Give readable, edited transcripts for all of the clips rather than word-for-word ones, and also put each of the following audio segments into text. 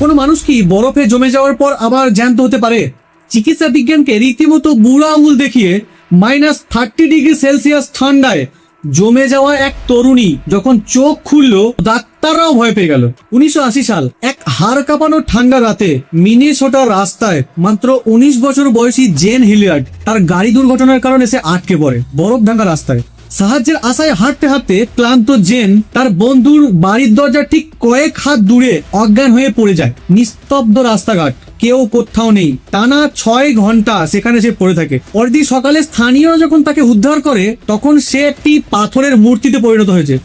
কোনো মানুষ কি বরফে জমে যাওয়ার পর আবার জ্যান্ত হতে পারে? চিকিৎসা বিজ্ঞানকে রীতিমতো বুড়া আঙুল দেখিয়ে -30°C ঠান্ডায় জমে যাওয়া এক তরুণী যখন চোখ খুললো, ডাক্তাররাও ভয় পেয়ে গেল। 1980 সাল, এক হাড় কাঁপানো ঠান্ডা রাতে মিনেসোটার রাস্তায় মাত্র 19 বছর বয়সী জেন হিলিয়ার্ড তার গাড়ি দুর্ঘটনার কারণে সে আটকে পড়ে বরফ ঢাকা রাস্তায়। সাহায্যের আশায় হাঁটতে হাঁটতে ক্লান্ত জেন তার বন্ধুর বাড়ির দরজার ঠিক কয়েক হাত দূরে অজ্ঞান হয়ে পড়ে যায়। নিস্তব্ধ রাস্তাঘাট, কেউ কোথাও নেই। টানা 6 ঘন্টা সেখানে সে পড়ে থাকে। পরদিন সকালে স্থানীয়রা যখন তাকে উদ্ধার করে, তখন সে একটি পাথরের মূর্তিতে পরিণত হয়েছে,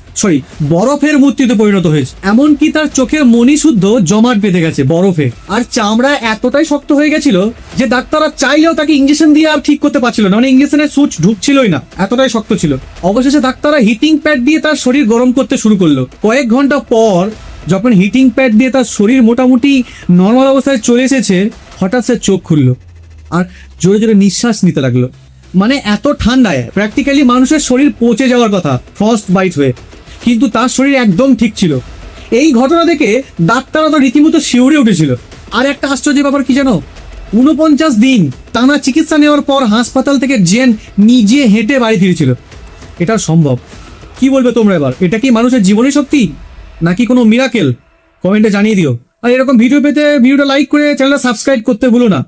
বরফের মূর্তিতে পরিণত হয়েছে। এমনকি তার চোখের মণি শুদ্ধ জমাট বেঁধে গেছে বরফে। আর চামড়া এতটাই শক্ত হয়ে গেছিল যে ডাক্তাররা চাইলেও তাকে ইঞ্জেকশন দিয়ে আর ঠিক করতে পারছিল না, মানে ইঞ্জেকশনের সুচ ঢুকছিলই না, এতটাই শক্ত ছিল। অবশেষে ডাক্তাররা হিটিং প্যাড দিয়ে তার শরীর গরম করতে শুরু করলো। কয়েক ঘন্টা পর যখন হিটিং প্যাড দিয়ে তার শরীর মোটামুটি নর্মাল অবস্থায় চলে এসেছে, হঠাৎ সে চোখ খুললো আর জোরে জোরে নিঃশ্বাস নিতে লাগলো। মানে এত ঠান্ডায় প্র্যাকটিক্যালি মানুষের শরীর পচে যাওয়ার কথা, ফ্রস্ট বাইট হয়ে, কিন্তু তার শরীর একদম ঠিক ছিল। এই ঘটনা দেখে ডাক্তাররা তো রীতিমতো শিউরে উঠেছিল। আর একটা আশ্চর্য ব্যাপার কি জানো, 49 দিন টানা চিকিৎসা নেওয়ার পর হাসপাতাল থেকে জেন নিজে হেঁটে বাড়ি ফিরেছিল। এটা সম্ভব? কি বলবে তোমরা এবার? এটা কি মানুষের জীবনী সত্যি নাকি কোনো মিরাকেল? কমেন্টে জানিয়ে দিও। আর এরকম ভিডিও পেতে ভিডিওটা লাইক করে চ্যানেলটা সাবস্ক্রাইব করতে ভুলো না।